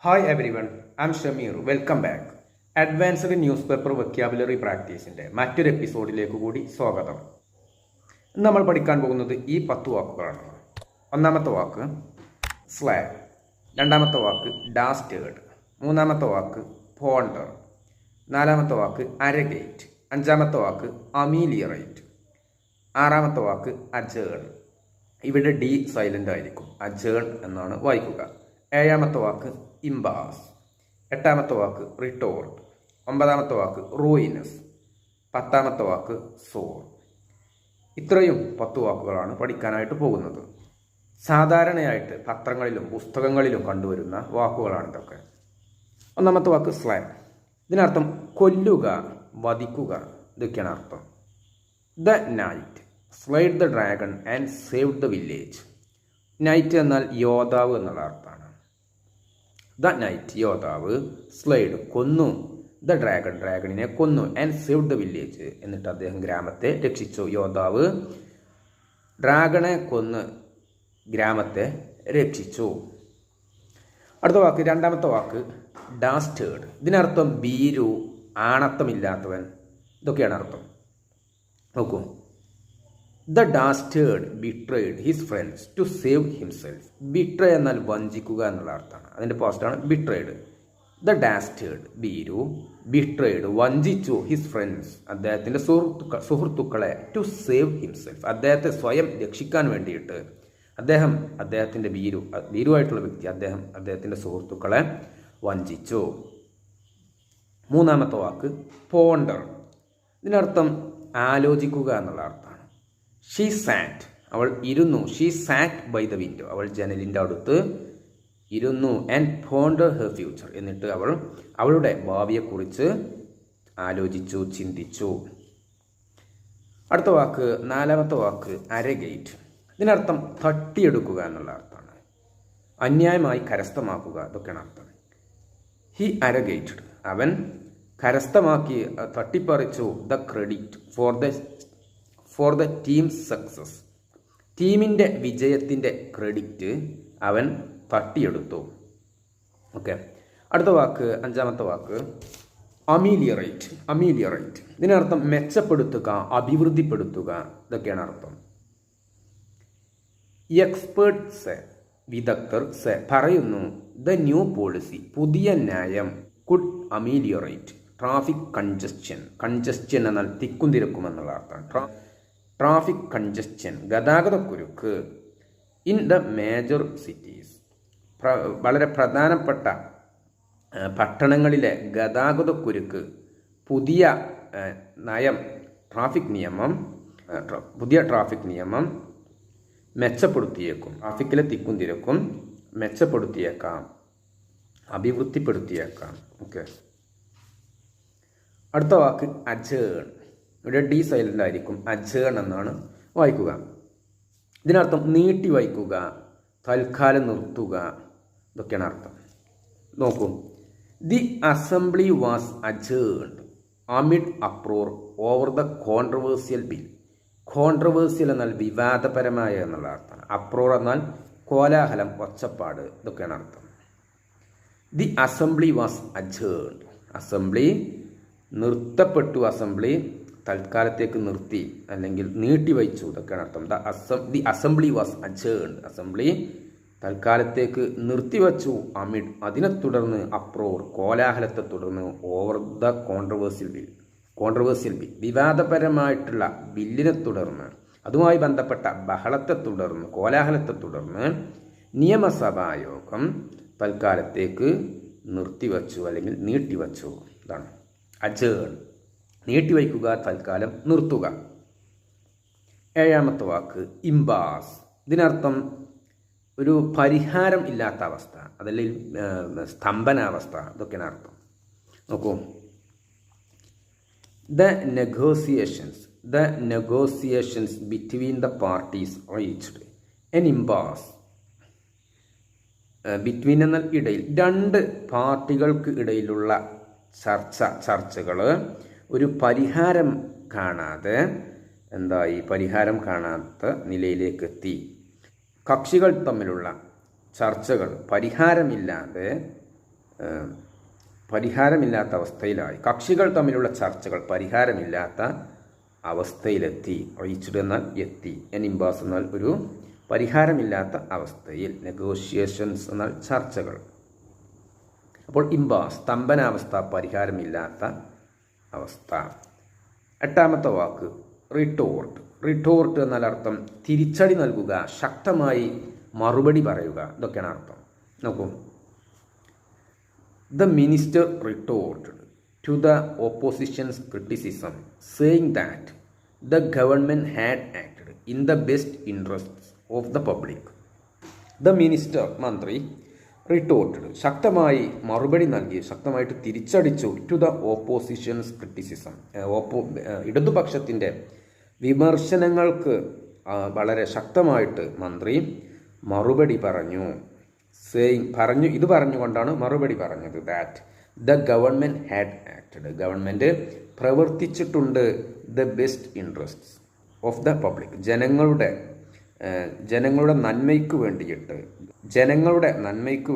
Hi everyone, I am Shameer. Welcome back. Advanced newspaper vocabulary പ്രാക്ടീസിൻ്റെ മറ്റൊരു എപ്പിസോഡിലേക്ക് കൂടി സ്വാഗതം. ഇന്ന് നമ്മൾ പഠിക്കാൻ പോകുന്നത് ഈ 10 വാക്കുകളാണ്. ഒന്നാമത്തെ വാക്ക് സ്ലാബ്, രണ്ടാമത്തെ വാക്ക് ഡാസ്റ്റേർഡ്, മൂന്നാമത്തെ വാക്ക് പോണ്ടർ, നാലാമത്തെ വാക്ക് അരഗേറ്റ്, അഞ്ചാമത്തെ വാക്ക് അമീലിയറേറ്റ്, ആറാമത്തെ വാക്ക് അജേൺ. ഇവിടെ ഡി സൈലൻ്റ് ആയിരിക്കും. അജേൺ എന്നാണ് വായിക്കുക. ഏഴാമത്തെ വാക്ക് ഇംബാസ്, എട്ടാമത്തെ വാക്ക് റിട്ടോർട്ട്, ഒമ്പതാമത്തെ വാക്ക് റൂയിനസ്, പത്താമത്തെ വാക്ക് സോർ. ഇത്രയും 10 വാക്കുകളാണ് പഠിക്കാനായിട്ട് പോകുന്നത്. സാധാരണയായിട്ട് പത്രങ്ങളിലും പുസ്തകങ്ങളിലും കണ്ടുവരുന്ന വാക്കുകളാണ് ഇതൊക്കെ. ഒന്നാമത്തെ വാക്ക് സ്ലാബ്. ഇതിനർത്ഥം കൊല്ലുക, വധിക്കുക, ഇതൊക്കെയാണ് അർത്ഥം. The night slide the dragon and save the village. Night എന്നാൽ യോദ്ധാവ് എന്നുള്ള അർത്ഥമാണ്. ദ നൈറ്റ് യോദ്ധാവ്, സ്ലൈഡ് കൊന്നു, ദ ഡ്രാഗൺ ഡ്രാഗണിനെ കൊന്നു, ആൻഡ് സേവ് ദ വില്ലേജ് എന്നിട്ട് അദ്ദേഹം ഗ്രാമത്തെ രക്ഷിച്ചു. യോദ്ധാവ് ഡ്രാഗണെ കൊന്ന് ഗ്രാമത്തെ രക്ഷിച്ചു. അടുത്ത വാക്ക്, രണ്ടാമത്തെ വാക്ക് ഡാസ്റ്റേർഡ്. ഇതിനർത്ഥം ഭീരു, ആണത്തമില്ലാത്തവൻ, ഇതൊക്കെയാണ് അർത്ഥം. നോക്കൂ, the dastard betrayed his friends to save himself. Betray എന്നാൽ വഞ്ചിക്കുക എന്നുള്ള അർത്ഥമാണ്. അതിൻ്റെ പോസ്റ്റാണ് ബിട്രേഡ്. ദ ഡാസ്റ്റേർഡ് ഭീരു, ബിട്രേഡ് വഞ്ചിച്ചു, ഹിസ് ഫ്രണ്ട്സ് അദ്ദേഹത്തിൻ്റെ സുഹൃത്തുക്കളെ, ടു സേവ് ഹിംസെൽഫ് അദ്ദേഹത്തെ സ്വയം രക്ഷിക്കാൻ വേണ്ടിയിട്ട്. അദ്ദേഹത്തിൻ്റെ ഭീരുവായിട്ടുള്ള വ്യക്തി അദ്ദേഹത്തിൻ്റെ സുഹൃത്തുക്കളെ വഞ്ചിച്ചു. മൂന്നാമത്തെ വാക്ക് പോണ്ടർ. ഇതിനർത്ഥം ആലോചിക്കുക എന്നുള്ള അർത്ഥമാണ്. ഷീ സാറ്റ്, അവൾ ഇരുന്നു. She sat by the window, അവൾ ജനലിൻ്റെ അടുത്ത് ഇരുന്നു. ആൻഡ് പോണ്ടർ ഹെർ ഫ്യൂച്ചർ, എന്നിട്ട് അവൾ അവളുടെ ഭാവിയെക്കുറിച്ച് ആലോചിച്ചു, ചിന്തിച്ചു. അടുത്ത വാക്ക്, നാലാമത്തെ വാക്ക് അരഗേറ്റ്. ഇതിനർത്ഥം തട്ടിയെടുക്കുക എന്നുള്ള അർത്ഥമാണ്. അന്യായമായി കരസ്ഥമാക്കുക, ഇതൊക്കെയാണ് അർത്ഥം. ഹി അരഗേറ്റഡ്, അവൻ കരസ്ഥമാക്കി, തട്ടിപ്പറിച്ചു, the credit for the team success, ടീമിൻ്റെ വിജയത്തിൻ്റെ ക്രെഡിറ്റ് അവൻ തട്ടിയെടുത്തു. ഓക്കെ. അടുത്ത വാക്ക്, അഞ്ചാമത്തെ വാക്ക് അമീലിയറേറ്റ്. അമീലിയറേറ്റ് ഇതിനർത്ഥം മെച്ചപ്പെടുത്തുക, അഭിവൃദ്ധിപ്പെടുത്തുക, ഇതൊക്കെയാണ് അർത്ഥം. എക്സ്പേർട്സ്, വിദഗ്ധർ പറയുന്നു, ദ ന്യൂ പോളിസി, പുതിയ ന്യായം, കുഡ് അമീലിയറേറ്റ് ട്രാഫിക് കൺജസ്റ്റൻ. കൺജസ്റ്റൻ എന്നാൽ തിക്കും തിരക്കും എന്നുള്ള അർത്ഥം. ട്രാഫിക് കൺജസ്റ്റൻ ഗതാഗതക്കുരുക്ക് ഇൻ ദ മേജർ സിറ്റീസ്, വളരെ പ്രധാനപ്പെട്ട പട്ടണങ്ങളിലെ ഗതാഗതക്കുരുക്ക് പുതിയ നയം, പുതിയ ട്രാഫിക് നിയമം മെച്ചപ്പെടുത്തിയേക്കും. ട്രാഫിക്കിലെ തിക്കും തിരക്കും മെച്ചപ്പെടുത്തിയേക്കാം, അഭിവൃദ്ധിപ്പെടുത്തിയേക്കാം. ഓക്കെ. അടുത്ത വാക്ക് അജേൺ. ഇവിടെ ഡി സൈലൻ്റ് ആയിരിക്കും. അജേൺ എന്നാണ് വായിക്കുക. ഇതിനർത്ഥം നീട്ടി വായിക്കുക, തൽക്കാലം നിർത്തുക, ഇതൊക്കെയാണ് അർത്ഥം. നോക്കൂ, the assembly was adjourned amid uproar over the controversial bill. Controversial എന്നാൽ വിവാദപരമായ എന്നുള്ള അർത്ഥമാണ്. അപ്രോർ എന്നാൽ കോലാഹലം, ഒച്ചപ്പാട്, ഇതൊക്കെയാണ് അർത്ഥം. The assembly was adjourned, assembly നിർത്തപ്പെട്ടു, അസംബ്ലി തൽക്കാലത്തേക്ക് നിർത്തി അല്ലെങ്കിൽ നീട്ടിവച്ചു, ഇതൊക്കെയാണ് അർത്ഥം. The assembly was adjourned, assembly തൽക്കാലത്തേക്ക് നിർത്തിവച്ചു, അമിഡ് അതിനെ തുടർന്ന്, അപ്രോർ കോലാഹലത്തെ തുടർന്ന്, ഓവർ ദ കോൺട്രവേഴ്സ്യൽ ബിൽ വിവാദപരമായിട്ടുള്ള ബില്ലിനെ തുടർന്ന്, അതുമായി ബന്ധപ്പെട്ട ബഹളത്തെ തുടർന്ന്, കോലാഹലത്തെ തുടർന്ന് നിയമസഭായോഗം തൽക്കാലത്തേക്ക് നിർത്തിവച്ചു അല്ലെങ്കിൽ നീട്ടിവച്ചു. ഇതാണ് അജേൺ, നീട്ടിവയ്ക്കുക, തൽക്കാലം നിർത്തുക. ഏഴാമത്തെ വാക്ക് ഇംബാസ്. ഇതിനർത്ഥം ഒരു പരിഹാരം ഇല്ലാത്ത അവസ്ഥ, അതല്ലെങ്കിൽ സ്തംഭനാവസ്ഥ, ഇതൊക്കെയാണ് അർത്ഥം. നോക്കൂ, the negotiations between the parties reached an impasse. Between എന്നാൽ ഇടയിൽ, രണ്ട് പാർട്ടികൾക്ക് ഇടയിലുള്ള ചർച്ചകൾ ഒരു പരിഹാരം കാണാതെ കാണാത്ത നിലയിലേക്ക് എത്തി. കക്ഷികൾ തമ്മിലുള്ള ചർച്ചകൾ പരിഹാരമില്ലാതെ പരിഹാരമില്ലാത്ത അവസ്ഥയിലായി. കക്ഷികൾ തമ്മിലുള്ള ചർച്ചകൾ പരിഹാരമില്ലാത്ത അവസ്ഥയിലെത്തി. റീച്ച്ഡ് എന്നാൽ എത്തി, ഇംപാസ് എന്നാൽ ഒരു പരിഹാരമില്ലാത്ത അവസ്ഥയിൽ. നെഗോഷിയേഷൻസ് എന്നാൽ ചർച്ചകൾ. അപ്പോൾ ഇംപാസ് സ്തംഭനാവസ്ഥ, പരിഹാരമില്ലാത്ത അവസ്ഥ. എട്ടാമത്തെ വാക്ക് റിട്ടോർട്ട്. റിട്ടോർട്ട് എന്നാൽ അർത്ഥം തിരിച്ചടി നൽകുക, ശക്തമായി മറുപടി പറയുക, ഇതൊക്കെയാണ് അർത്ഥം. നോക്കൂ, the minister retorted to the opposition's criticism, saying that the government had acted in the best interests of the public. The minister, മന്ത്രി, retorted, ശക്തമായി മറുപടി നൽകി, ശക്തമായിട്ട് തിരിച്ചടിച്ചു, to the opposition's criticism, ഇടതുപക്ഷത്തിൻ്റെ വിമർശനങ്ങൾക്ക് വളരെ ശക്തമായിട്ട് മന്ത്രി മറുപടി പറഞ്ഞു. ഇത് പറഞ്ഞുകൊണ്ടാണ് മറുപടി പറഞ്ഞത്. That the government had acted, government പ്രവർത്തിച്ചിട്ടുണ്ട്, the best interests of the public, ജനങ്ങളുടെ നന്മയ്ക്ക്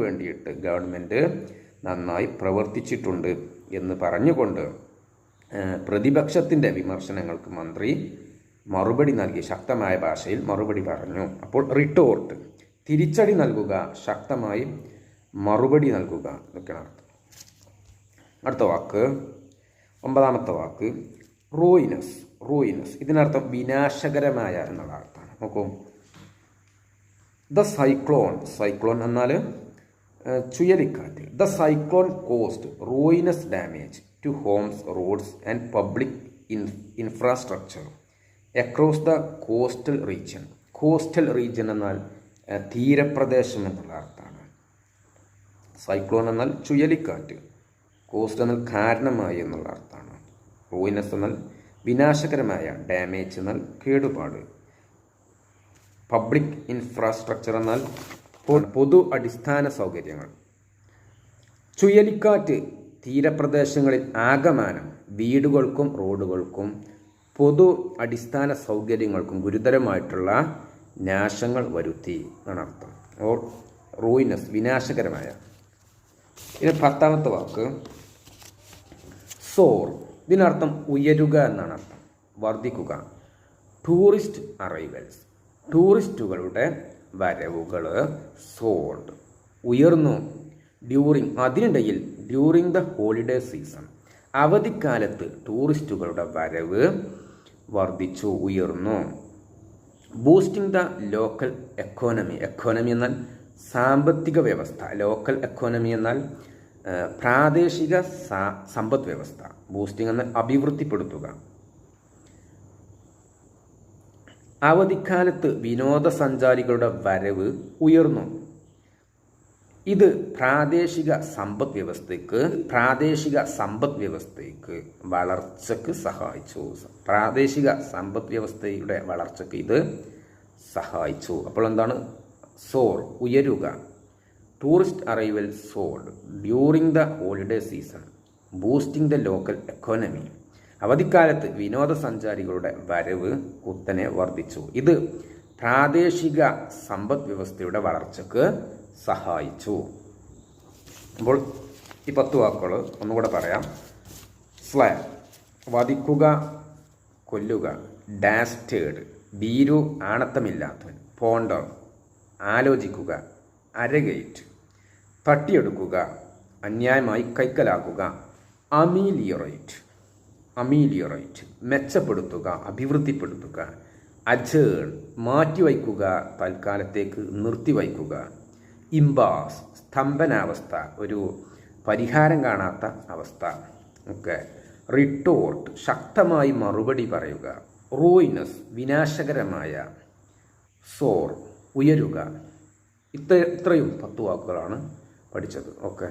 വേണ്ടിയിട്ട് ഗവൺമെൻറ് നന്നായി പ്രവർത്തിച്ചിട്ടുണ്ട് എന്ന് പറഞ്ഞുകൊണ്ട് പ്രതിപക്ഷത്തിൻ്റെ വിമർശനങ്ങൾക്ക് മന്ത്രി മറുപടി നൽകി, ശക്തമായ ഭാഷയിൽ മറുപടി പറഞ്ഞു. അപ്പോൾ റിട്ടോർട്ട് തിരിച്ചടി നൽകുക, ശക്തമായി മറുപടി നൽകുക, ഇതൊക്കെയാണ് അർത്ഥം. അടുത്ത വാക്ക്, ഒമ്പതാമത്തെ വാക്ക് റൂയിനസ്. ഇതിനർത്ഥം വിനാശകരമായ എന്നുള്ള അർത്ഥമാണ്. നോക്കൂ, ദ സൈക്ലോൺ എന്നാൽ ചുഴലിക്കാറ്റ്. The cyclone caused ruinous damage to homes, roads and public infrastructure across the coastal region. Coastal region എന്നാൽ തീരപ്രദേശം എന്നുള്ള അർത്ഥമാണ്. സൈക്ലോൺ എന്നാൽ ചുഴലിക്കാറ്റ്, കോസ്റ്റ് എന്നാൽ കാരണമായി എന്നുള്ള അർത്ഥമാണ്. റൂയിനസ് എന്നാൽ വിനാശകരമായ, ഡാമേജ് എന്നാൽ കേടുപാട്, പബ്ലിക് ഇൻഫ്രാസ്ട്രക്ചർ എന്നാൽ പൊതു അടിസ്ഥാന സൗകര്യങ്ങൾ. ചുഴലിക്കാറ്റ് തീരപ്രദേശങ്ങളിൽ ആകമാനം വീടുകൾക്കും റോഡുകൾക്കും പൊതു അടിസ്ഥാന സൗകര്യങ്ങൾക്കും ഗുരുതരമായിട്ടുള്ള നാശങ്ങൾ വരുത്തി എന്നാണ് അർത്ഥം. ഓർ റൂയിനസ്, വിനാശകരമായ. ഇനി പത്താമത്തെ വാക്ക് സോർ. ഇതിനർത്ഥം ഉയരുക എന്നാണ് അർത്ഥം, വർദ്ധിക്കുക. ടൂറിസ്റ്റ് അറൈവൽസ്, ടൂറിസ്റ്റുകളുടെ വരവുകൾ, സോർഡ് ഉയർന്നു. അതിനിടയിൽ ഡ്യൂറിങ് ദ ഹോളിഡേ സീസൺ, അവധിക്കാലത്ത് ടൂറിസ്റ്റുകളുടെ വരവ് വർദ്ധിച്ചു, ഉയർന്നു. Boosting the local economy. Economy എന്നാൽ സാമ്പത്തിക വ്യവസ്ഥ, ലോക്കൽ എക്കോണമി എന്നാൽ പ്രാദേശിക സമ്പദ് വ്യവസ്ഥ. ബൂസ്റ്റിംഗ് എന്നാൽ അഭിവൃദ്ധിപ്പെടുത്തുക. അവധിക്കാലത്ത് വിനോദസഞ്ചാരികളുടെ വരവ് ഉയർന്നു. ഇത് പ്രാദേശിക സമ്പദ് വ്യവസ്ഥയ്ക്ക് വളർച്ചയ്ക്ക് സഹായിച്ചു. പ്രാദേശിക സമ്പദ് വ്യവസ്ഥയുടെ വളർച്ചയ്ക്ക് ഇത് സഹായിച്ചു. അപ്പോൾ എന്താണ് സോർ, ഉയരുക. Tourist arrival soared during the holiday season, boosting the local economy. അവധിക്കാലത്ത് വിനോദസഞ്ചാരികളുടെ വരവ് കുത്തനെ വർദ്ധിച്ചു. ഇത് പ്രാദേശിക സമ്പദ് വ്യവസ്ഥയുടെ വളർച്ചയ്ക്ക് സഹായിച്ചു. അപ്പോൾ ഈ 10 വാക്കുകൾ ഒന്നുകൂടെ പറയാം. സ്ലേ, വധിക്കുക, കൊല്ലുക. ഡാസ്റ്റേഡ്, ഭീരു, ആണത്തമില്ലാത്തവൻ. പോണ്ടർ, ആലോചിക്കുക. അരഗേറ്റ്, തട്ടിയെടുക്കുക, അന്യായമായി കൈക്കലാക്കുക. അമീലിയറേറ്റ്, മെച്ചപ്പെടുത്തുക, അഭിവൃദ്ധിപ്പെടുത്തുക. അജേൺ, മാറ്റിവയ്ക്കുക, തൽക്കാലത്തേക്ക് നിർത്തിവയ്ക്കുക. ഇംബാസ്, സ്തംഭനാവസ്ഥ, ഒരു പരിഹാരം കാണാത്ത അവസ്ഥ. ഓക്കെ. റിട്ടോർട്ട്, ശക്തമായി മറുപടി പറയുക. റൂയിനസ്, വിനാശകരമായ. സോർ, ഉയരുക. ഇത്രയും 10 വാക്കുകളാണ് പഠിച്ചത്. ഓക്കെ.